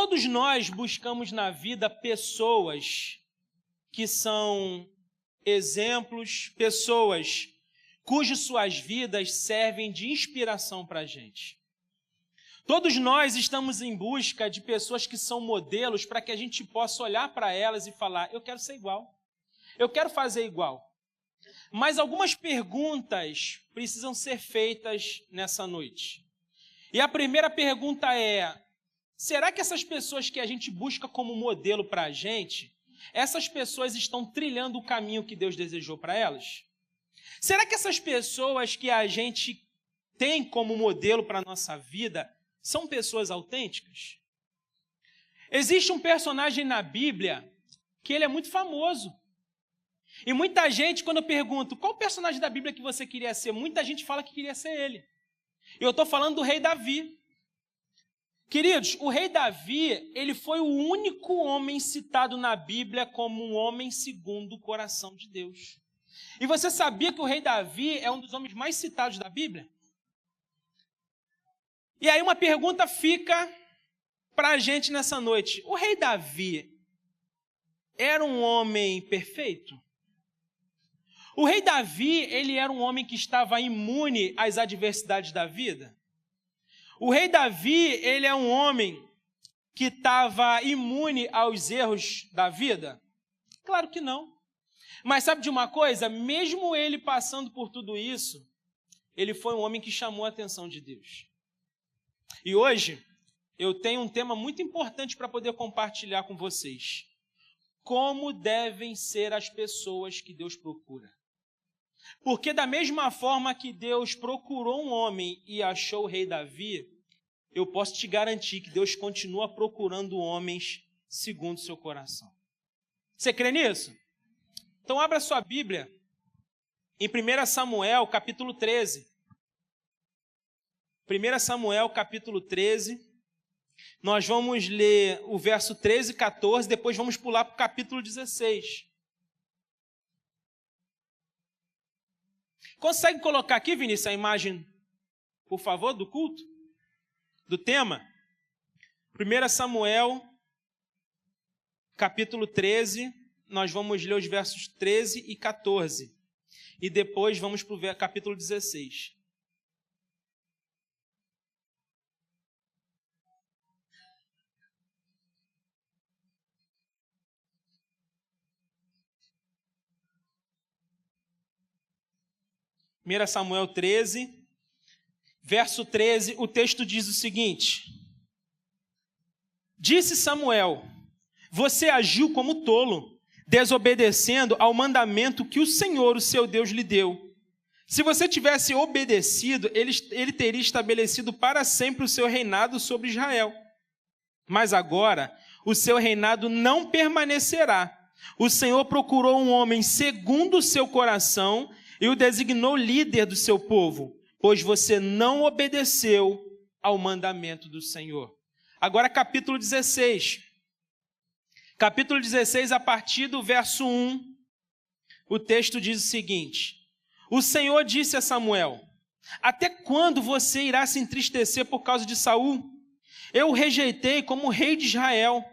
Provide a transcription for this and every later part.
Todos nós buscamos na vida pessoas que são exemplos, pessoas cujas suas vidas servem de inspiração para a gente. Todos nós estamos em busca de pessoas que são modelos para que a gente possa olhar para elas e falar, eu quero ser igual, eu quero fazer igual. Mas algumas perguntas precisam ser feitas nessa noite. E a primeira pergunta é, será que essas pessoas que a gente busca como modelo para a gente, essas pessoas estão trilhando o caminho que Deus desejou para elas? Será que essas pessoas que a gente tem como modelo para a nossa vida são pessoas autênticas? Existe um personagem na Bíblia que ele é muito famoso. E muita gente, quando eu pergunto, qual personagem da Bíblia que você queria ser? Muita gente fala que queria ser ele. Eu estou falando do rei Davi. Queridos, o rei Davi, ele foi o único homem citado na Bíblia como um homem segundo o coração de Deus. E você sabia que o rei Davi é um dos homens mais citados da Bíblia? E aí uma pergunta fica para a gente nessa noite. O rei Davi era um homem perfeito? O rei Davi, ele era um homem que estava imune às adversidades da vida? O rei Davi, ele é um homem que estava imune aos erros da vida? Claro que não. Mas sabe de uma coisa? Mesmo ele passando por tudo isso, ele foi um homem que chamou a atenção de Deus. E hoje, eu tenho um tema muito importante para poder compartilhar com vocês. Como devem ser as pessoas que Deus procura? Porque da mesma forma que Deus procurou um homem e achou o rei Davi, eu posso te garantir que Deus continua procurando homens segundo o seu coração. Você crê nisso? Então abra sua Bíblia em 1 Samuel, capítulo 13. 1 Samuel, capítulo 13. Nós vamos ler o verso 13 e 14, depois vamos pular para o capítulo 16. Consegue colocar aqui, Vinícius, a imagem, por favor, do culto? Do tema? 1 Samuel, capítulo 13, nós vamos ler os versos 13 e 14. E depois vamos para o capítulo 16. Samuel 13, verso 13, o texto diz o seguinte: Disse Samuel, você agiu como tolo, desobedecendo ao mandamento que o Senhor, o seu Deus, lhe deu. Se você tivesse obedecido, ele teria estabelecido para sempre o seu reinado sobre Israel. Mas agora, o seu reinado não permanecerá. O Senhor procurou um homem segundo o seu coração e o designou líder do seu povo, pois você não obedeceu ao mandamento do Senhor. Agora capítulo 16. Capítulo 16, a partir do verso 1, o texto diz o seguinte: O Senhor disse a Samuel, até quando você irá se entristecer por causa de Saul? Eu o rejeitei como rei de Israel.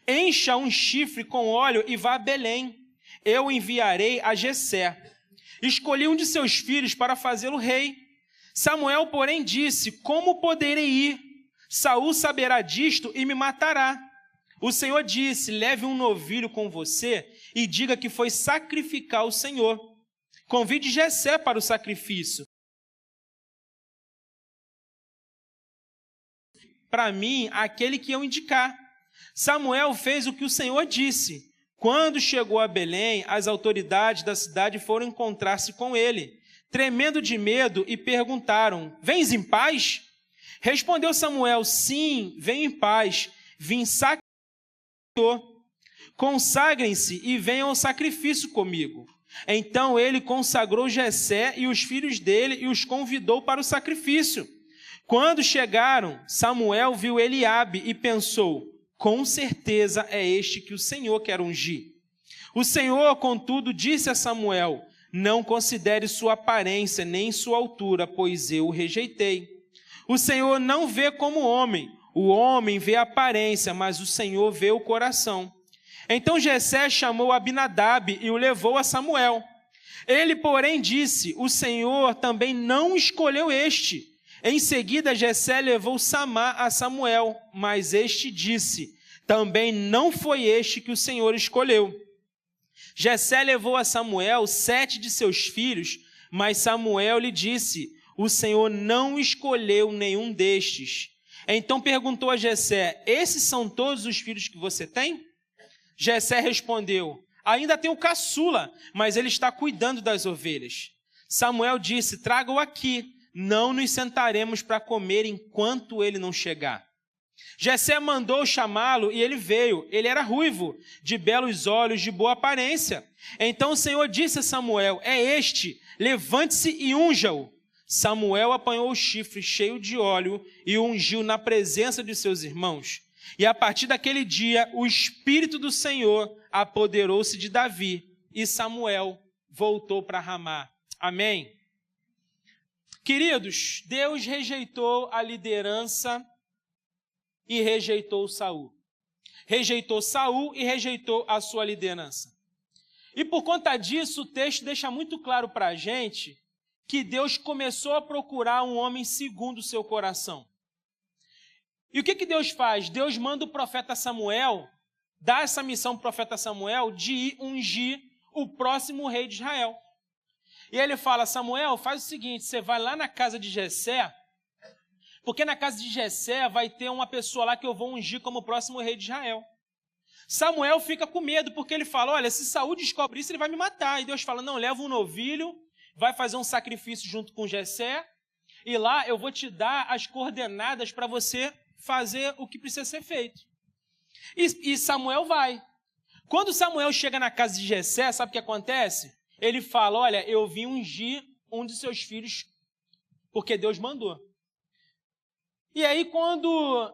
Encha um chifre com óleo e vá a Belém. Eu o enviarei a Jessé. Escolhi um de seus filhos para fazê-lo rei. Samuel, porém, disse, como poderei ir? Saul saberá disto e me matará. O Senhor disse, leve um novilho com você e diga que foi sacrificar o Senhor. Convide Jessé para o sacrifício. Para mim, aquele que eu indicar. Samuel fez o que o Senhor disse. Quando chegou a Belém, as autoridades da cidade foram encontrar-se com ele, tremendo de medo, e perguntaram, vens em paz? Respondeu Samuel, sim, venho em paz, vim sacrificar. Consagrem-se e venham ao sacrifício comigo. Então ele consagrou Jessé e os filhos dele e os convidou para o sacrifício. Quando chegaram, Samuel viu Eliabe e pensou, com certeza é este que o Senhor quer ungir. O Senhor, contudo, disse a Samuel, não considere sua aparência nem sua altura, pois eu o rejeitei. O Senhor não vê como homem, O homem vê a aparência, mas o Senhor vê o coração. Então Jessé chamou Abinadab e o levou a Samuel. Ele, porém, disse: o Senhor também não escolheu este. Em seguida, Jessé levou Samá a Samuel, mas este disse: também não foi este que o Senhor escolheu. Jessé levou a Samuel 7 de seus filhos, mas Samuel lhe disse: o Senhor não escolheu nenhum destes. Então perguntou a Jessé: esses são todos os filhos que você tem? Jessé respondeu: ainda tenho o caçula, mas ele está cuidando das ovelhas. Samuel disse: traga-o aqui, não nos sentaremos para comer enquanto ele não chegar. Jessé mandou chamá-lo e ele veio. Ele era ruivo, de belos olhos, de boa aparência. Então o Senhor disse a Samuel: é este, levante-se e unja-o. Samuel apanhou o chifre cheio de óleo e o ungiu na presença de seus irmãos. E a partir daquele dia, o Espírito do Senhor apoderou-se de Davi, e Samuel voltou para Ramá. Amém? Queridos, Deus rejeitou a liderança e rejeitou Saul. Rejeitou Saul e rejeitou a sua liderança. E por conta disso, o texto deixa muito claro para a gente que Deus começou a procurar um homem segundo o seu coração. E o que Deus faz? Deus manda o profeta Samuel, dá essa missão para o profeta Samuel de ir ungir o próximo rei de Israel. E ele fala: Samuel, faz o seguinte, você vai lá na casa de Jessé, porque na casa de Jessé vai ter uma pessoa lá que eu vou ungir como próximo rei de Israel. Samuel fica com medo, porque ele fala: olha, se Saul descobre isso, ele vai me matar. E Deus fala: não, leva um novilho, vai fazer um sacrifício junto com Jessé, e lá eu vou te dar as coordenadas para você fazer o que precisa ser feito. E Samuel vai. Quando Samuel chega na casa de Jessé, sabe o que acontece? Ele fala: olha, eu vim ungir um de seus filhos, porque Deus mandou. E aí quando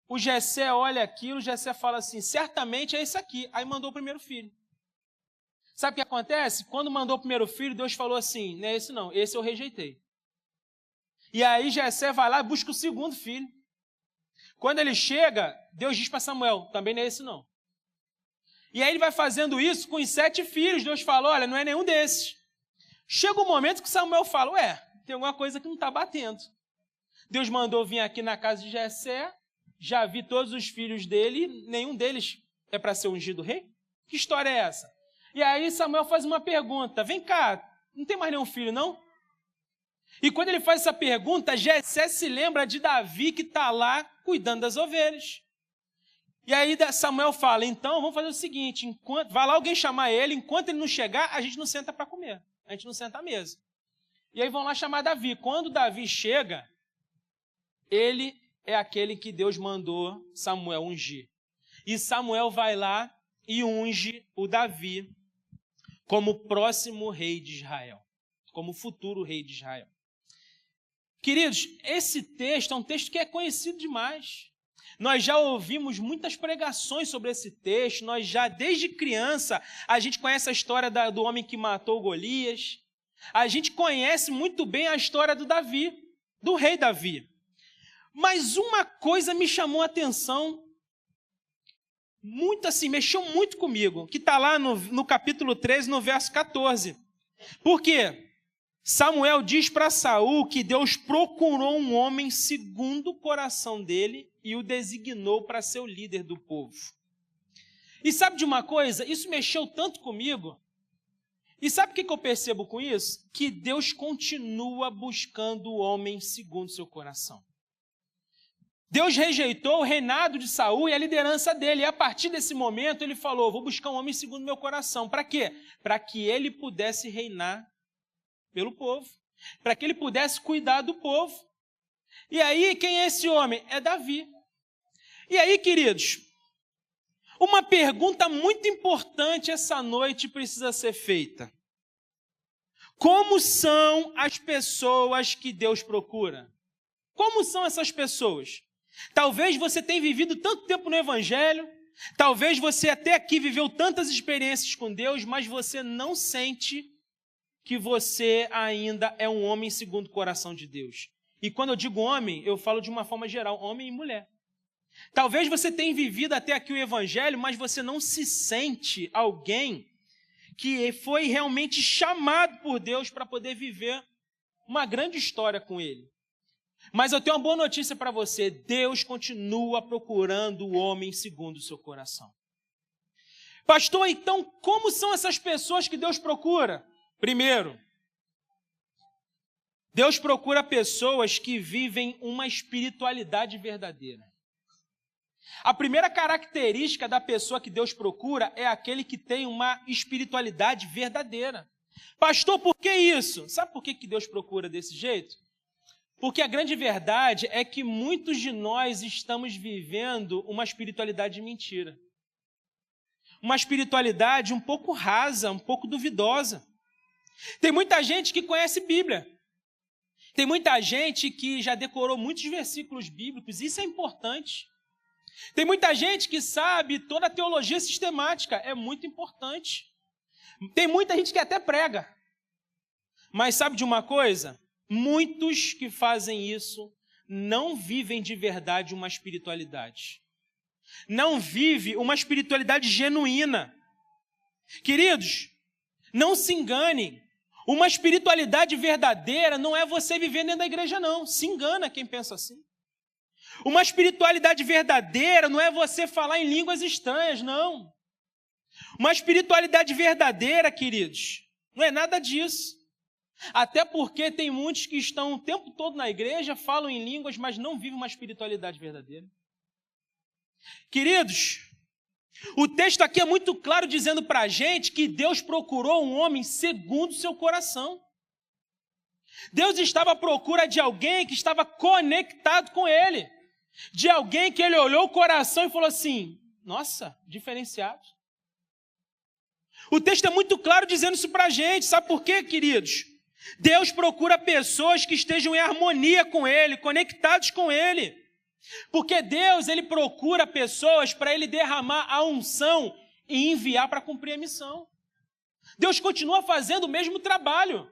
o Jessé olha aquilo, o Jessé fala assim: certamente é esse aqui. Aí mandou o primeiro filho. Sabe o que acontece? Quando mandou o primeiro filho, Deus falou assim: não é esse não, esse eu rejeitei. E aí Jessé vai lá e busca o segundo filho. Quando ele chega, Deus diz para Samuel: também não é esse não. E aí ele vai fazendo isso com os 7 filhos. Deus fala: olha, não é nenhum desses. Chega um momento que Samuel fala: ué, tem alguma coisa que não está batendo. Deus mandou vir aqui na casa de Jessé, já vi todos os filhos dele, nenhum deles é para ser ungido rei? Que história é essa? E aí Samuel faz uma pergunta: vem cá, não tem mais nenhum filho não? E quando ele faz essa pergunta, Jessé se lembra de Davi, que está lá cuidando das ovelhas. E aí Samuel fala: então vamos fazer o seguinte, vai lá alguém chamar ele, enquanto ele não chegar, a gente não senta para comer, a gente não senta à mesa. E aí vão lá chamar Davi. Quando Davi chega, ele é aquele que Deus mandou Samuel ungir. E Samuel vai lá e unge o Davi como próximo rei de Israel, como futuro rei de Israel. Queridos, esse texto é um texto que é conhecido demais. Nós já ouvimos muitas pregações sobre esse texto, nós já, desde criança, a gente conhece a história do homem que matou Golias, a gente conhece muito bem a história do Davi, do rei Davi. Mas uma coisa me chamou a atenção, muito assim, mexeu muito comigo, que está lá no capítulo 13, no verso 14. Por quê? Samuel diz para Saul que Deus procurou um homem segundo o coração dele e o designou para ser o líder do povo. E sabe de uma coisa? Isso mexeu tanto comigo. E sabe o que eu percebo com isso? Que Deus continua buscando o homem segundo o seu coração. Deus rejeitou o reinado de Saul e a liderança dele. E a partir desse momento ele falou: vou buscar um homem segundo o meu coração. Para quê? Para que ele pudesse reinar pelo povo, para que ele pudesse cuidar do povo. E aí, quem é esse homem? É Davi. E aí, queridos, uma pergunta muito importante essa noite precisa ser feita. Como são as pessoas que Deus procura? Como são essas pessoas? Talvez você tenha vivido tanto tempo no Evangelho, talvez você até aqui viveu tantas experiências com Deus, mas você não sente que você ainda é um homem segundo o coração de Deus. E quando eu digo homem, eu falo de uma forma geral, homem e mulher. Talvez você tenha vivido até aqui o evangelho, mas você não se sente alguém que foi realmente chamado por Deus para poder viver uma grande história com ele. Mas eu tenho uma boa notícia para você, Deus continua procurando o homem segundo o seu coração. Pastor, então como são essas pessoas que Deus procura? Primeiro, Deus procura pessoas que vivem uma espiritualidade verdadeira. A primeira característica da pessoa que Deus procura é aquele que tem uma espiritualidade verdadeira. Pastor, por que isso? Sabe por que Deus procura desse jeito? Porque a grande verdade é que muitos de nós estamos vivendo uma espiritualidade de mentira. Uma espiritualidade um pouco rasa, um pouco duvidosa. Tem muita gente que conhece Bíblia. Tem muita gente que já decorou muitos versículos bíblicos, isso é importante. Tem muita gente que sabe toda a teologia sistemática, é muito importante. Tem muita gente que até prega. Mas sabe de uma coisa? Muitos que fazem isso não vivem de verdade uma espiritualidade. Não vive uma espiritualidade genuína. Queridos, não se enganem. Uma espiritualidade verdadeira não é você viver dentro da igreja, não. Se engana quem pensa assim. Uma espiritualidade verdadeira não é você falar em línguas estranhas, não. Uma espiritualidade verdadeira, queridos, não é nada disso. Até porque tem muitos que estão o tempo todo na igreja, falam em línguas, mas não vivem uma espiritualidade verdadeira. Queridos, o texto aqui é muito claro dizendo para a gente que Deus procurou um homem segundo o seu coração. Deus estava à procura de alguém que estava conectado com ele. De alguém que ele olhou o coração e falou assim, nossa, diferenciado. O texto é muito claro dizendo isso para a gente. Sabe por quê, queridos? Deus procura pessoas que estejam em harmonia com ele, conectados com ele. Porque Deus, ele procura pessoas para ele derramar a unção e enviar para cumprir a missão. Deus continua fazendo o mesmo trabalho.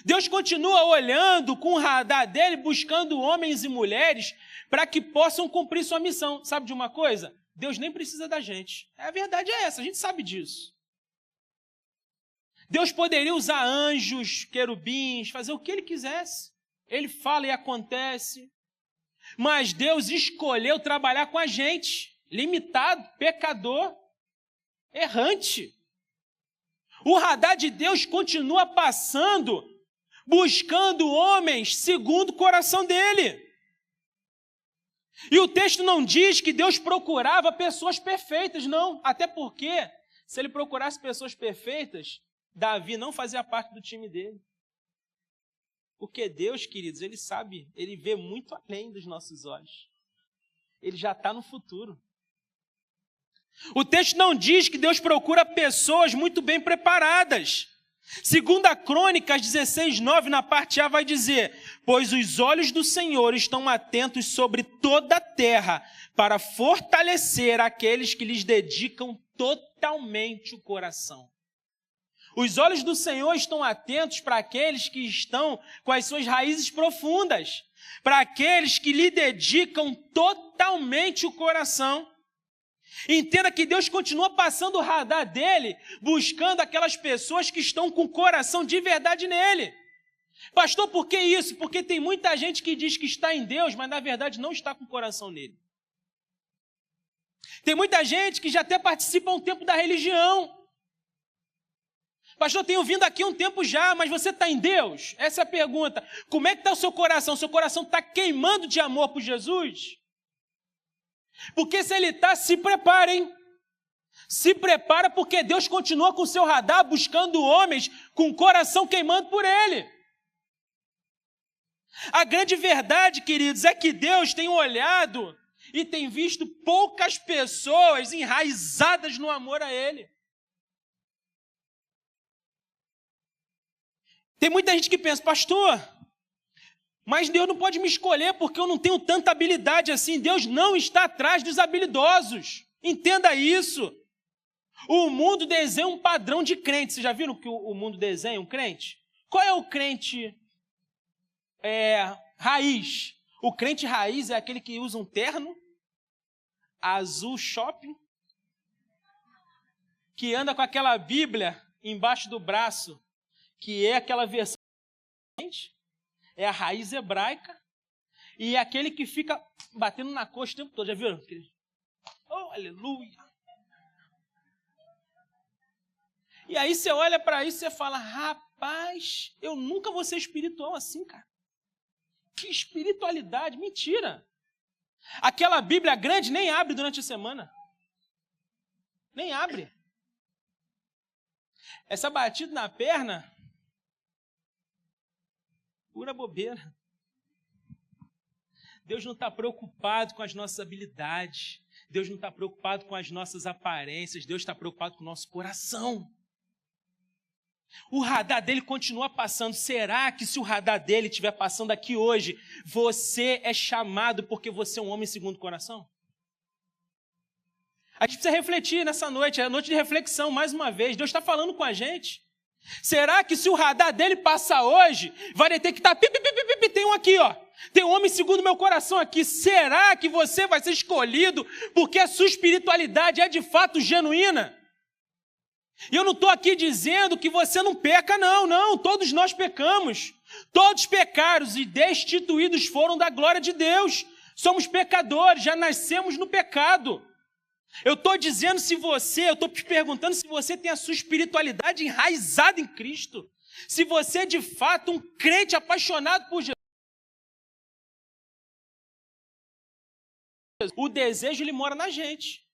Deus continua olhando com o radar dele, buscando homens e mulheres para que possam cumprir sua missão. Sabe de uma coisa? Deus nem precisa da gente. A verdade é essa, a gente sabe disso. Deus poderia usar anjos, querubins, fazer o que ele quisesse. Ele fala e acontece. Mas Deus escolheu trabalhar com a gente, limitado, pecador, errante. O radar de Deus continua passando, buscando homens segundo o coração dele. E o texto não diz que Deus procurava pessoas perfeitas, não. Até porque, se ele procurasse pessoas perfeitas, Davi não fazia parte do time dele. Porque Deus, queridos, ele sabe, ele vê muito além dos nossos olhos. Ele já está no futuro. O texto não diz que Deus procura pessoas muito bem preparadas. Segunda Crônicas 16:9, na parte A, vai dizer: pois os olhos do Senhor estão atentos sobre toda a terra, para fortalecer aqueles que lhes dedicam totalmente o coração. Os olhos do Senhor estão atentos para aqueles que estão com as suas raízes profundas, para aqueles que lhe dedicam totalmente o coração. Entenda que Deus continua passando o radar dele, buscando aquelas pessoas que estão com o coração de verdade nele. Pastor, por que isso? Porque tem muita gente que diz que está em Deus, mas na verdade não está com o coração nele. Tem muita gente que já até participa um tempo da religião. Pastor, tenho vindo aqui um tempo já, mas você está em Deus? Essa é a pergunta. Como é que está o seu coração? Seu coração está queimando de amor por Jesus? Porque se ele está, se prepara, hein? Se prepara, porque Deus continua com o seu radar buscando homens com o coração queimando por ele. A grande verdade, queridos, é que Deus tem olhado e tem visto poucas pessoas enraizadas no amor a ele. Tem muita gente que pensa, pastor, mas Deus não pode me escolher porque eu não tenho tanta habilidade assim. Deus não está atrás dos habilidosos. Entenda isso. O mundo desenha um padrão de crente. Vocês já viram que o mundo desenha um crente? Qual é o crente Raiz. O crente raiz é aquele que usa um terno azul shopping, que anda com aquela Bíblia embaixo do braço, que é aquela versão, é a raiz hebraica, e é aquele que fica batendo na coxa o tempo todo. Já viram? Oh, aleluia! E aí você olha para isso e você fala, rapaz, eu nunca vou ser espiritual assim, cara. Que espiritualidade, mentira. Aquela Bíblia grande nem abre durante a semana. Nem abre. Essa batida na perna, pura bobeira. Deus não está preocupado com as nossas habilidades. Deus não está preocupado com as nossas aparências. Deus está preocupado com o nosso coração. O radar dele continua passando. Será que se o radar dele estiver passando aqui hoje, você é chamado porque você é um homem segundo o coração? A gente precisa refletir nessa noite, é a noite de reflexão, mais uma vez. Deus está falando com a gente. Será que se o radar dele passar hoje, vai ter que estar... Tem um aqui, ó. Tem um homem segundo o meu coração aqui. Será que você vai ser escolhido porque a sua espiritualidade é de fato genuína? E eu não estou aqui dizendo que você não peca, não. Todos nós pecamos. Todos pecaram e destituídos foram da glória de Deus. Somos pecadores, já nascemos no pecado. Eu estou dizendo eu estou te perguntando se você tem a sua espiritualidade enraizada em Cristo. Se você é de fato um crente apaixonado por Jesus. O desejo, ele mora na gente.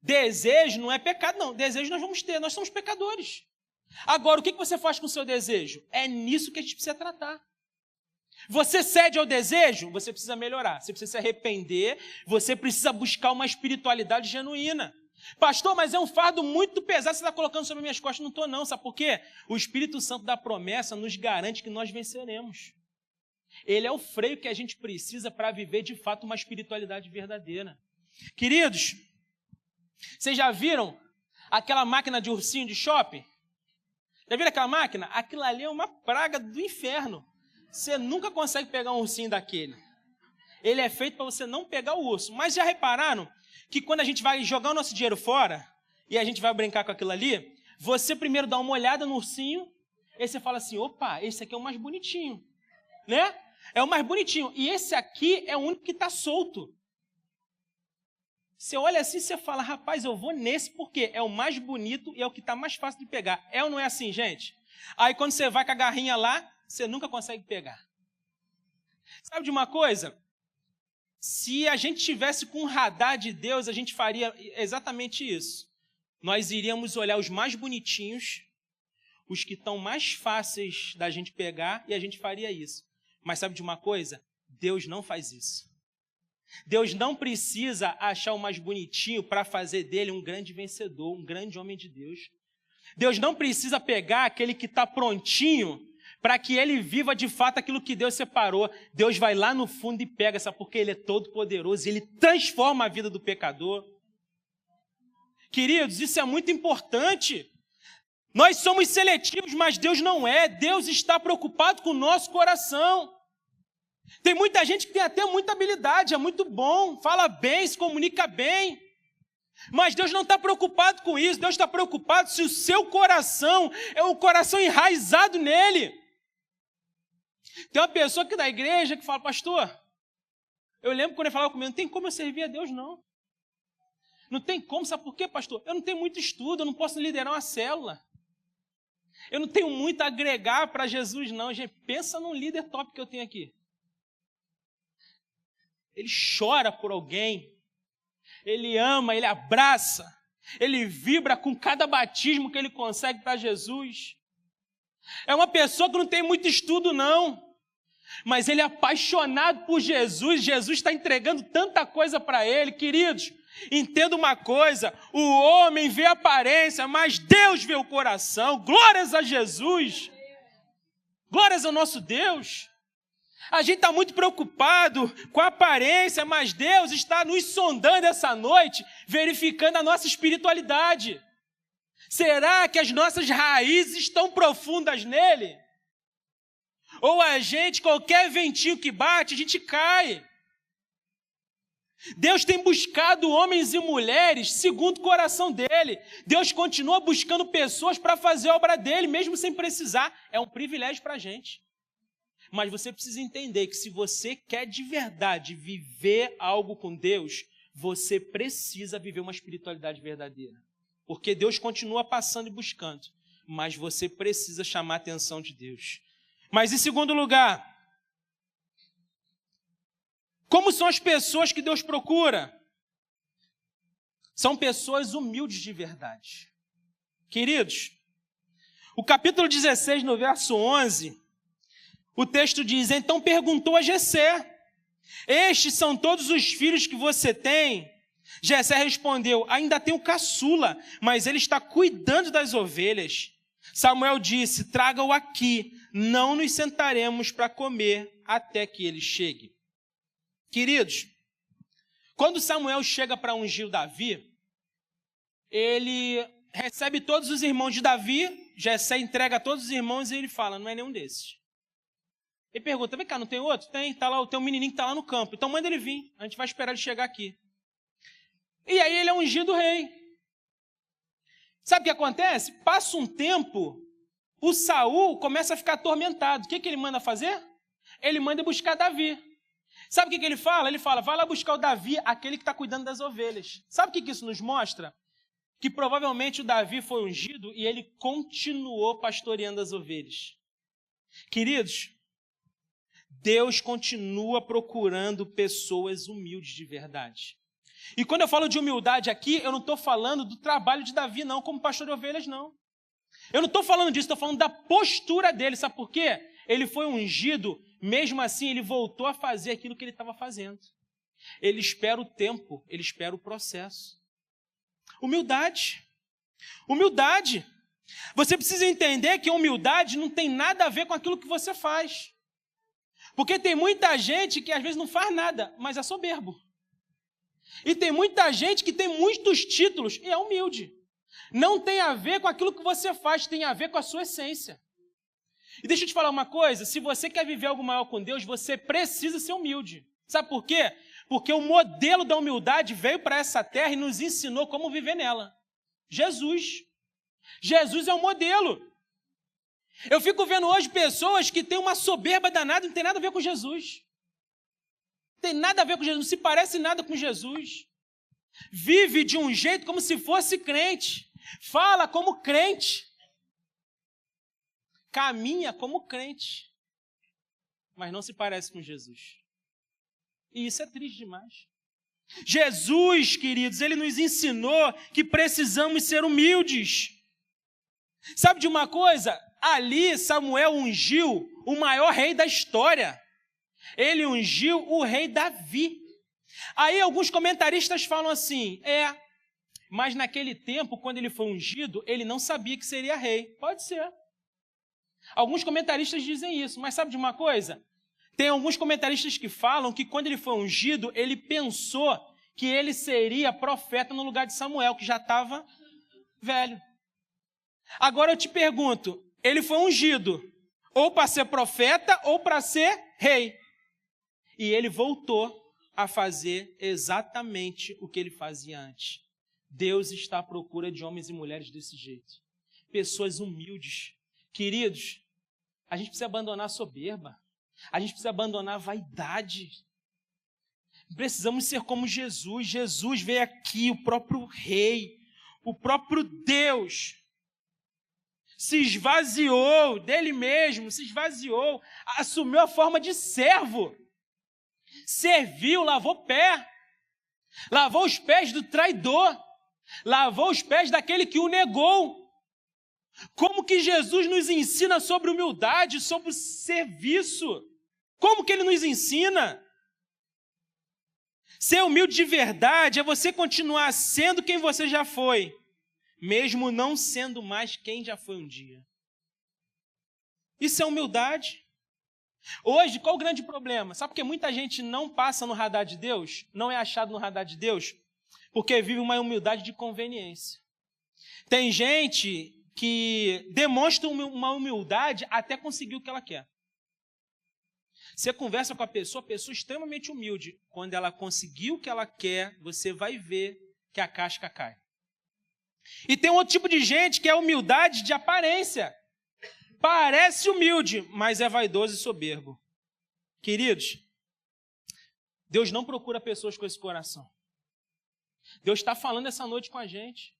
Desejo não é pecado, não. Desejo nós vamos ter, nós somos pecadores. Agora, o que você faz com o seu desejo? É nisso que a gente precisa tratar. Você cede ao desejo? Você precisa melhorar. Você precisa se arrepender. Você precisa buscar uma espiritualidade genuína. Pastor, mas é um fardo muito pesado que você está colocando sobre minhas costas. Não estou não, sabe por quê? O Espírito Santo da promessa nos garante que nós venceremos. Ele é o freio que a gente precisa para viver de fato uma espiritualidade verdadeira. Queridos, vocês já viram aquela máquina de ursinho de shopping? Já viram aquela máquina? Aquilo ali é uma praga do inferno. Você nunca consegue pegar um ursinho daquele. Ele é feito para você não pegar o urso. Mas já repararam que quando a gente vai jogar o nosso dinheiro fora e a gente vai brincar com aquilo ali, você primeiro dá uma olhada no ursinho, e aí você fala assim, opa, esse aqui é o mais bonitinho, né? É o mais bonitinho. E esse aqui é o único que está solto. Você olha assim e você fala, rapaz, eu vou nesse porque é o mais bonito e é o que está mais fácil de pegar. É ou não é assim, gente? Aí quando você vai com a garrinha lá, você nunca consegue pegar. Sabe de uma coisa? Se a gente tivesse com o radar de Deus, a gente faria exatamente isso. Nós iríamos olhar os mais bonitinhos, os que estão mais fáceis da gente pegar, e a gente faria isso. Mas sabe de uma coisa? Deus não faz isso. Deus não precisa achar o mais bonitinho para fazer dele um grande vencedor, um grande homem de Deus. Deus não precisa pegar aquele que está prontinho para que ele viva de fato aquilo que Deus separou. Deus vai lá no fundo e pega, sabe? Porque ele é todo poderoso, ele transforma a vida do pecador. Queridos, isso é muito importante. Nós somos seletivos, mas Deus não é. Deus está preocupado com o nosso coração. Tem muita gente que tem até muita habilidade, é muito bom, fala bem, se comunica bem. Mas Deus não está preocupado com isso. Deus está preocupado se o seu coração é um coração enraizado nele. Tem uma pessoa aqui da igreja que fala, pastor, eu lembro quando ele falava comigo, não tem como eu servir a Deus, não. Não tem como, sabe por quê, pastor? Eu não tenho muito estudo, eu não posso liderar uma célula. Eu não tenho muito a agregar para Jesus, não. Gente, pensa num líder top que eu tenho aqui. Ele chora por alguém, ele ama, ele abraça, ele vibra com cada batismo que ele consegue para Jesus. É uma pessoa que não tem muito estudo, não, mas ele é apaixonado por Jesus. Jesus está entregando tanta coisa para ele. Queridos, entenda uma coisa, o homem vê a aparência, mas Deus vê o coração. Glórias a Jesus, glórias ao nosso Deus. A gente está muito preocupado com a aparência, mas Deus está nos sondando essa noite, verificando a nossa espiritualidade. Será que as nossas raízes estão profundas nele? Ou a gente, qualquer ventinho que bate, a gente cai. Deus tem buscado homens e mulheres segundo o coração dele. Deus continua buscando pessoas para fazer a obra dele, mesmo sem precisar. É um privilégio para a gente. Mas você precisa entender que se você quer de verdade viver algo com Deus, você precisa viver uma espiritualidade verdadeira. Porque Deus continua passando e buscando. Mas você precisa chamar a atenção de Deus. Mas em segundo lugar, como são as pessoas que Deus procura? São pessoas humildes de verdade. Queridos, o capítulo 16, no verso 11, o texto diz: então perguntou a Jessé: estes são todos os filhos que você tem? Jessé respondeu: ainda tenho caçula, mas ele está cuidando das ovelhas. Samuel disse: traga-o aqui, não nos sentaremos para comer até que ele chegue. Queridos, quando Samuel chega para ungir Davi, ele recebe todos os irmãos de Davi, Jessé entrega a todos os irmãos e ele fala: não é nenhum desses. Ele pergunta: vem cá, não tem outro? Tem, tá lá, tem um menininho que está lá no campo. Então manda ele vir, a gente vai esperar ele chegar aqui. E aí ele é ungido rei. Sabe o que acontece? Passa um tempo, o Saul começa a ficar atormentado. O que ele manda fazer? Ele manda buscar Davi. Sabe o que ele fala? Ele fala: vai lá buscar o Davi, aquele que está cuidando das ovelhas. Sabe o que isso nos mostra? Que provavelmente o Davi foi ungido e ele continuou pastoreando as ovelhas. Queridos, Deus continua procurando pessoas humildes de verdade. E quando eu falo de humildade aqui, eu não estou falando do trabalho de Davi, não, como pastor de ovelhas, não. Eu não estou falando disso, estou falando da postura dele. Sabe por quê? Ele foi ungido, mesmo assim ele voltou a fazer aquilo que ele estava fazendo. Ele espera o tempo, ele espera o processo. Humildade. Humildade. Você precisa entender que a humildade não tem nada a ver com aquilo que você faz. Porque tem muita gente que às vezes não faz nada, mas é soberbo. E tem muita gente que tem muitos títulos e é humilde. Não tem a ver com aquilo que você faz, tem a ver com a sua essência. E deixa eu te falar uma coisa, se você quer viver algo maior com Deus, você precisa ser humilde. Sabe por quê? Porque o modelo da humildade veio para essa terra e nos ensinou como viver nela. Jesus. Jesus é o modelo. Eu fico vendo hoje pessoas que têm uma soberba danada, não tem nada a ver com Jesus. Não tem nada a ver com Jesus, não se parece nada com Jesus. Vive de um jeito como se fosse crente. Fala como crente. Caminha como crente. Mas não se parece com Jesus. E isso é triste demais. Jesus, queridos, ele nos ensinou que precisamos ser humildes. Sabe de uma coisa? Ali Samuel ungiu o maior rei da história. Ele ungiu o rei Davi. Aí alguns comentaristas falam assim: mas naquele tempo, quando ele foi ungido, ele não sabia que seria rei. Pode ser. Alguns comentaristas dizem isso, mas sabe de uma coisa? Tem alguns comentaristas que falam que quando ele foi ungido, ele pensou que ele seria profeta no lugar de Samuel, que já estava velho. Agora eu te pergunto, ele foi ungido ou para ser profeta ou para ser rei. E ele voltou a fazer exatamente o que ele fazia antes. Deus está à procura de homens e mulheres desse jeito. Pessoas humildes. Queridos, a gente precisa abandonar a soberba. A gente precisa abandonar a vaidade. Precisamos ser como Jesus. Jesus veio aqui, o próprio rei, o próprio Deus. Se esvaziou dele mesmo, se esvaziou, assumiu a forma de servo. Serviu, lavou pé, lavou os pés do traidor, lavou os pés daquele que o negou. Como que Jesus nos ensina sobre humildade, sobre serviço? Como que ele nos ensina? Ser humilde de verdade é você continuar sendo quem você já foi, mesmo não sendo mais quem já foi um dia. Isso é humildade. Hoje, qual o grande problema? Sabe por que muita gente não passa no radar de Deus? Não é achado no radar de Deus? Porque vive uma humildade de conveniência. Tem gente que demonstra uma humildade até conseguir o que ela quer. Você conversa com a pessoa extremamente humilde. Quando ela conseguir o que ela quer, você vai ver que a casca cai. E tem um outro tipo de gente que é humildade de aparência. Parece humilde, mas é vaidoso e soberbo. Queridos, Deus não procura pessoas com esse coração. Deus está falando essa noite com a gente.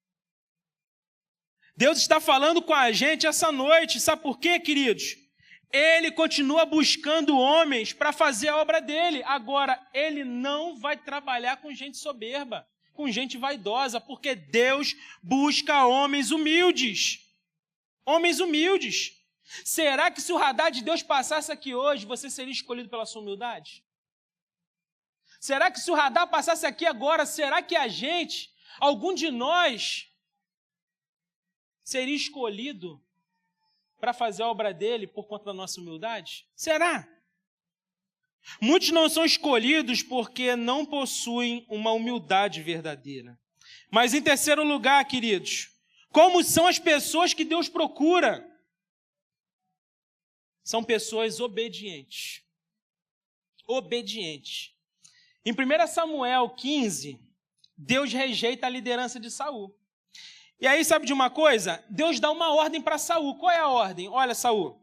Deus está falando com a gente essa noite. Sabe por quê, queridos? Ele continua buscando homens para fazer a obra dele. Agora, ele não vai trabalhar com gente soberba, com gente vaidosa, porque Deus busca homens humildes. Homens humildes. Será que se o radar de Deus passasse aqui hoje, você seria escolhido pela sua humildade? Será que se o radar passasse aqui agora, será que a gente, algum de nós, seria escolhido para fazer a obra dele por conta da nossa humildade? Será? Muitos não são escolhidos porque não possuem uma humildade verdadeira. Mas em terceiro lugar, queridos, como são as pessoas que Deus procura? São pessoas obedientes. Obedientes. Em 1 Samuel 15, Deus rejeita a liderança de Saul. E aí, sabe de uma coisa? Deus dá uma ordem para Saul. Qual é a ordem? Olha, Saul,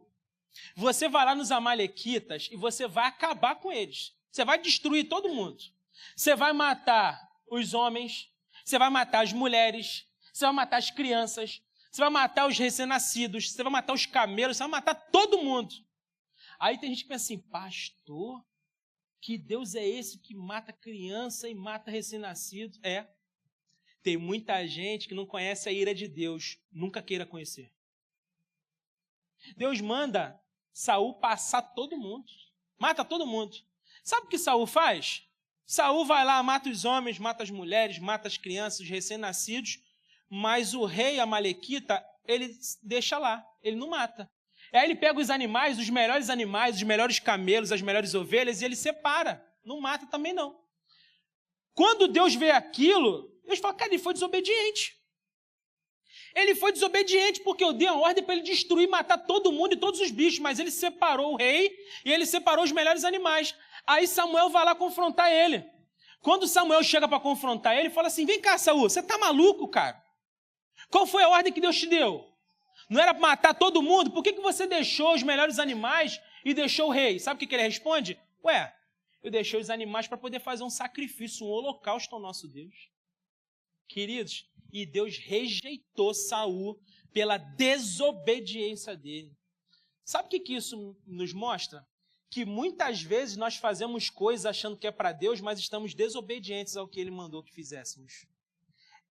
você vai lá nos amalequitas e você vai acabar com eles. Você vai destruir todo mundo. Você vai matar os homens, você vai matar as mulheres, você vai matar as crianças, você vai matar os recém-nascidos, você vai matar os camelos, você vai matar todo mundo. Aí tem gente que pensa assim, pastor, que Deus é esse que mata criança e mata recém-nascido? É. Tem muita gente que não conhece a ira de Deus, nunca queira conhecer. Deus manda Saul passar todo mundo, mata todo mundo. Sabe o que Saul faz? Saul vai lá, mata os homens, mata as mulheres, mata as crianças, os recém-nascidos, mas o rei amalequita, ele deixa lá, ele não mata. Aí ele pega os animais, os melhores camelos, as melhores ovelhas, e ele separa, não mata também não. Quando Deus vê aquilo, Deus fala, cara, ele foi desobediente. Ele foi desobediente porque eu dei a ordem para ele destruir, matar todo mundo e todos os bichos, mas ele separou o rei e ele separou os melhores animais. Aí Samuel vai lá confrontar ele. Quando Samuel chega para confrontar ele, fala assim, vem cá, Saul, você tá maluco, cara? Qual foi a ordem que Deus te deu? Não era para matar todo mundo? Por que você deixou os melhores animais e deixou o rei? Sabe o que ele responde? Ué, eu deixei os animais para poder fazer um sacrifício, um holocausto ao nosso Deus. Queridos, e Deus rejeitou Saul pela desobediência dele. Sabe o que isso nos mostra? Que muitas vezes nós fazemos coisas achando que é para Deus, mas estamos desobedientes ao que ele mandou que fizéssemos.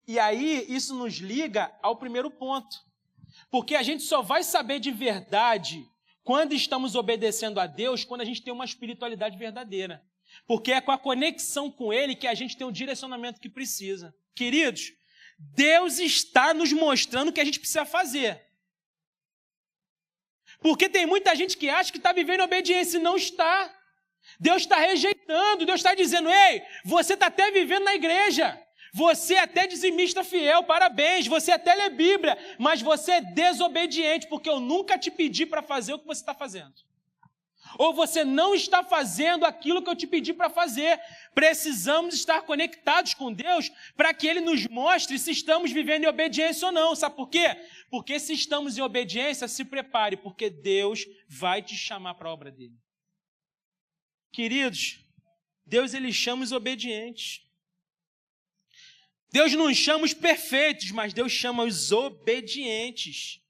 E aí isso nos liga ao primeiro ponto. Porque a gente só vai saber de verdade quando estamos obedecendo a Deus, quando a gente tem uma espiritualidade verdadeira. Porque é com a conexão com Ele que a gente tem o direcionamento que precisa. Queridos, Deus está nos mostrando o que a gente precisa fazer. Porque tem muita gente que acha que está vivendo obediência e não está. Deus está rejeitando, Deus está dizendo, ei, você está até vivendo na igreja. Você é até dizimista fiel, parabéns, você até lê Bíblia, mas você é desobediente, porque eu nunca te pedi para fazer o que você está fazendo. Ou você não está fazendo aquilo que eu te pedi para fazer. Precisamos estar conectados com Deus para que Ele nos mostre se estamos vivendo em obediência ou não. Sabe por quê? Porque se estamos em obediência, se prepare, porque Deus vai te chamar para a obra dEle. Queridos, Deus Ele chama os obedientes. Deus não chama os perfeitos, mas Deus chama os obedientes.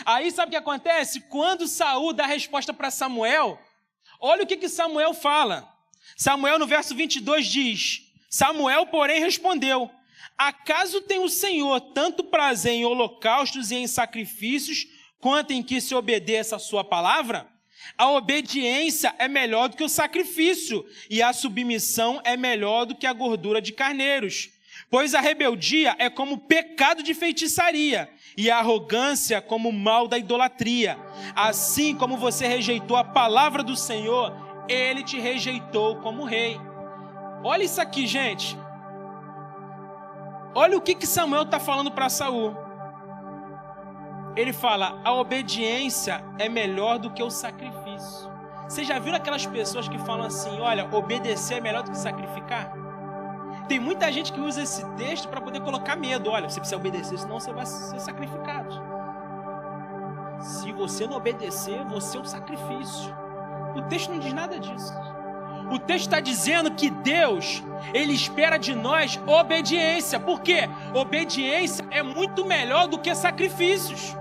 Aí sabe o que acontece? Quando Saul dá a resposta para Samuel, olha o que Samuel fala. Samuel no verso 22 diz, Samuel, porém, respondeu, acaso tem o Senhor tanto prazer em holocaustos e em sacrifícios, quanto em que se obedeça a sua palavra? A obediência é melhor do que o sacrifício, e a submissão é melhor do que a gordura de carneiros. Pois a rebeldia é como pecado de feitiçaria, e a arrogância como mal da idolatria. Assim como você rejeitou a palavra do Senhor, Ele te rejeitou como rei. Olha isso aqui, gente. Olha o que Samuel está falando para Saul. Ele fala, a obediência é melhor do que o sacrifício. Você já viu aquelas pessoas que falam assim, olha, obedecer é melhor do que sacrificar? Tem muita gente que usa esse texto para poder colocar medo. Olha, você precisa obedecer, senão você vai ser sacrificado. Se você não obedecer, você é um sacrifício. O texto não diz nada disso. O texto está dizendo que Deus, Ele espera de nós obediência. Por quê? Obediência é muito melhor do que sacrifícios.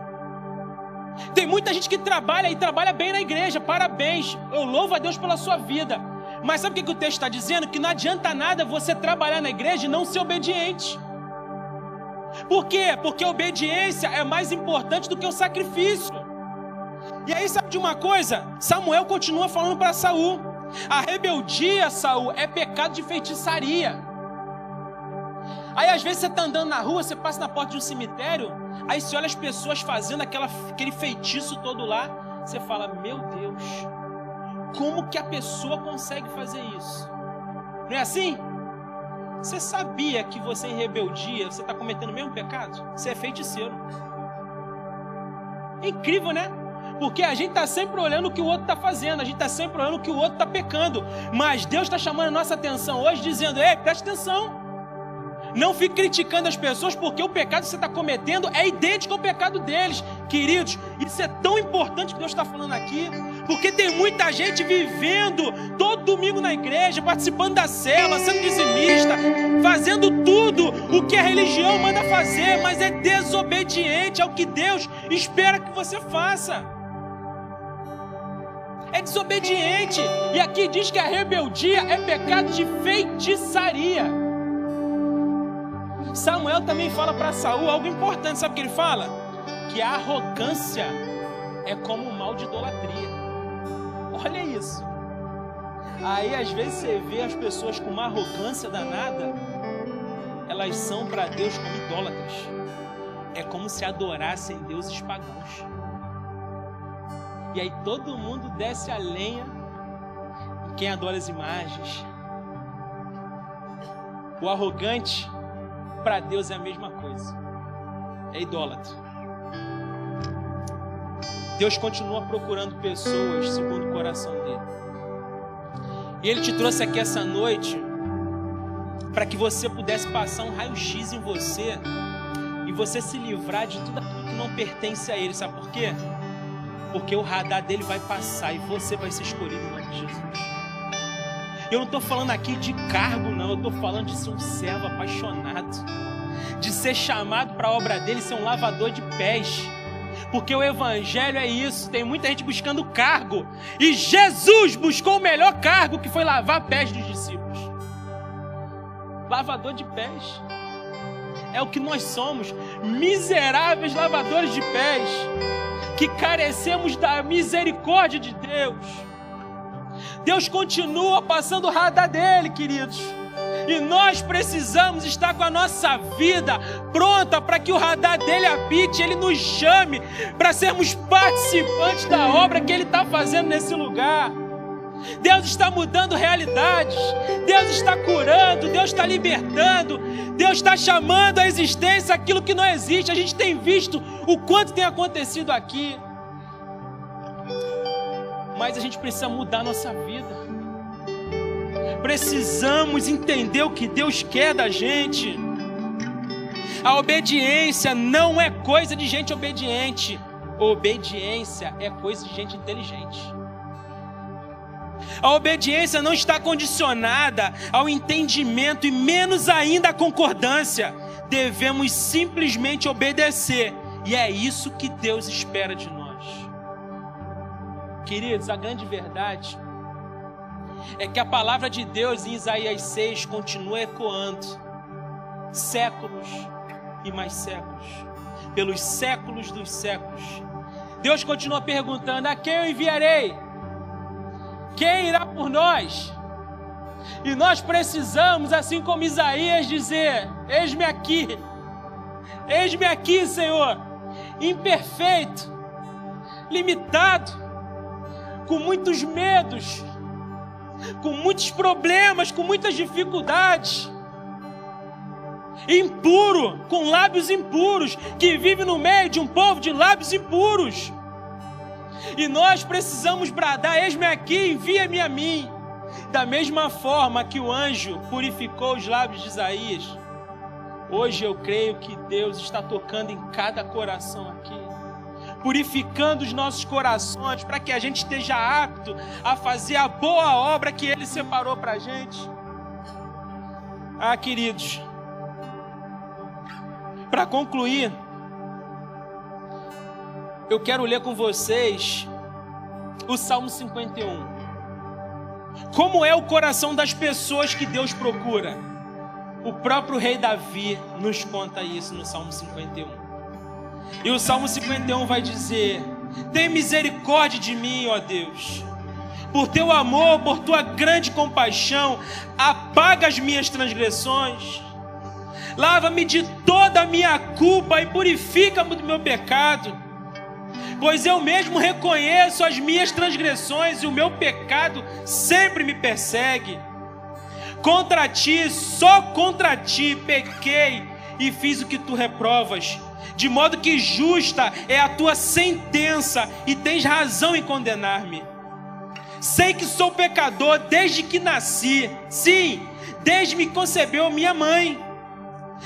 Tem muita gente que trabalha e trabalha bem na igreja. Parabéns, eu louvo a Deus pela sua vida. Mas sabe o que o texto está dizendo? Que não adianta nada você trabalhar na igreja e não ser obediente. Por quê? Porque a obediência é mais importante do que o sacrifício. E aí, sabe de uma coisa? Samuel continua falando para Saul: a rebeldia, Saul, é pecado de feitiçaria. Aí às vezes você está andando na rua, você passa na porta de um cemitério, aí você olha as pessoas fazendo aquele feitiço todo lá, você fala, meu Deus, como que a pessoa consegue fazer isso? Não é assim? Você sabia que você em rebeldia, você está cometendo o mesmo pecado? Você é feiticeiro. É incrível, né? Porque a gente está sempre olhando o que o outro está fazendo, a gente está sempre olhando o que o outro está pecando. Mas Deus está chamando a nossa atenção hoje, dizendo, ei, preste atenção. Não fique criticando as pessoas, porque o pecado que você está cometendo é idêntico ao pecado deles. Queridos, isso é tão importante que Deus está falando aqui, porque tem muita gente vivendo todo domingo na igreja, participando da célula, sendo dizimista, fazendo tudo o que a religião manda fazer, mas é desobediente ao que Deus espera que você faça. É desobediente. E aqui diz que a rebeldia é pecado de feitiçaria. Samuel também fala para Saul algo importante, sabe o que ele fala? Que a arrogância é como o mal de idolatria. Olha isso. Aí às vezes você vê as pessoas com uma arrogância danada, elas são para Deus como idólatras. É como se adorassem deuses pagãos. E aí todo mundo desce a lenha em quem adora as imagens. O arrogante, para Deus é a mesma coisa. É idólatra. Deus continua procurando pessoas segundo o coração dele. E Ele te trouxe aqui essa noite para que você pudesse passar um raio-x em você e você se livrar de tudo aquilo que não pertence a Ele. Sabe por quê? Porque o radar dele vai passar e você vai ser escolhido em nome de Jesus. Eu não estou falando aqui de cargo, não. Eu estou falando de ser um servo apaixonado, de ser chamado para a obra dele, ser um lavador de pés. Porque o evangelho é isso. Tem muita gente buscando cargo, e Jesus buscou o melhor cargo, que foi lavar pés dos discípulos. Lavador de pés. É o que nós somos, miseráveis lavadores de pés, que carecemos da misericórdia de Deus. Deus continua passando o radar dele, queridos. E nós precisamos estar com a nossa vida pronta para que o radar dele apite, ele nos chame para sermos participantes da obra que ele está fazendo nesse lugar. Deus está mudando realidades, Deus está curando, Deus está libertando, Deus está chamando à existência aquilo que não existe. A gente tem visto o quanto tem acontecido aqui. Mas a gente precisa mudar a nossa vida. Precisamos entender o que Deus quer da gente. A obediência não é coisa de gente obediente. Obediência é coisa de gente inteligente. A obediência não está condicionada ao entendimento e menos ainda à concordância. Devemos simplesmente obedecer. E é isso que Deus espera de nós. Queridos, a grande verdade é que a palavra de Deus em Isaías 6 continua ecoando séculos e mais séculos, pelos séculos dos séculos. Deus continua perguntando: a quem eu enviarei? Quem irá por nós? E nós precisamos, assim como Isaías, dizer: eis-me aqui, Senhor, imperfeito, limitado, com muitos medos, com muitos problemas, com muitas dificuldades, impuro, com lábios impuros, que vive no meio de um povo de lábios impuros. E nós precisamos bradar: eis-me aqui, envia-me a mim. Da mesma forma que o anjo purificou os lábios de Isaías, hoje eu creio que Deus está tocando em cada coração aqui, purificando os nossos corações, para que a gente esteja apto a fazer a boa obra que Ele separou para a gente. Queridos, para concluir, eu quero ler com vocês o Salmo 51. Como é o coração das pessoas que Deus procura? O próprio rei Davi nos conta isso no Salmo 51. E o Salmo 51 vai dizer: tem misericórdia de mim, ó Deus. Por teu amor, por tua grande compaixão, apaga as minhas transgressões. Lava-me de toda a minha culpa e purifica-me do meu pecado. Pois eu mesmo reconheço as minhas transgressões e o meu pecado sempre me persegue. Contra ti, só contra ti, pequei e fiz o que tu reprovas, de modo que justa é a tua sentença e tens razão em condenar-me. Sei que sou pecador desde que nasci, sim, desde que me concebeu minha mãe.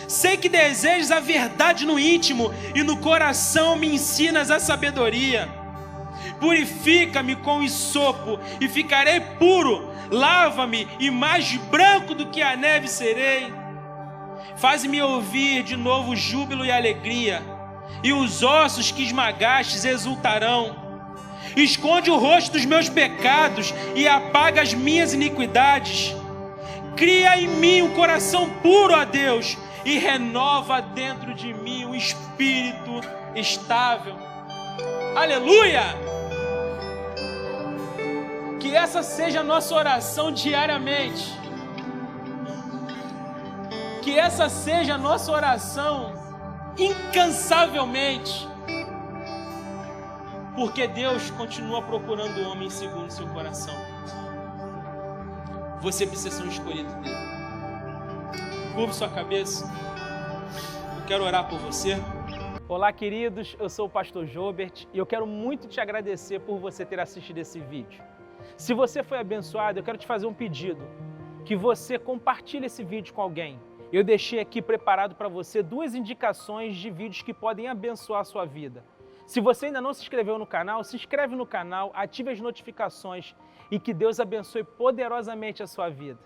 Sei que desejas a verdade no íntimo e no coração me ensinas a sabedoria. Purifica-me com hisopo e ficarei puro. Lava-me e mais branco do que a neve serei. Faz-me ouvir de novo júbilo e alegria, e os ossos que esmagastes exultarão. Esconde o rosto dos meus pecados e apaga as minhas iniquidades. Cria em mim um coração puro, ó Deus, e renova dentro de mim um espírito estável. Aleluia! Que essa seja a nossa oração diariamente. Que essa seja a nossa oração incansavelmente. Porque Deus continua procurando o homem segundo o seu coração. Você precisa ser um escolhido dele. Curve sua cabeça. Eu quero orar por você. Olá, queridos. Eu sou o pastor Jobert e eu quero muito te agradecer por você ter assistido esse vídeo. Se você foi abençoado, eu quero te fazer um pedido. Que você compartilhe esse vídeo com alguém. Eu deixei aqui preparado para você 2 indicações de vídeos que podem abençoar a sua vida. Se você ainda não se inscreveu no canal, se inscreve no canal, ative as notificações e que Deus abençoe poderosamente a sua vida.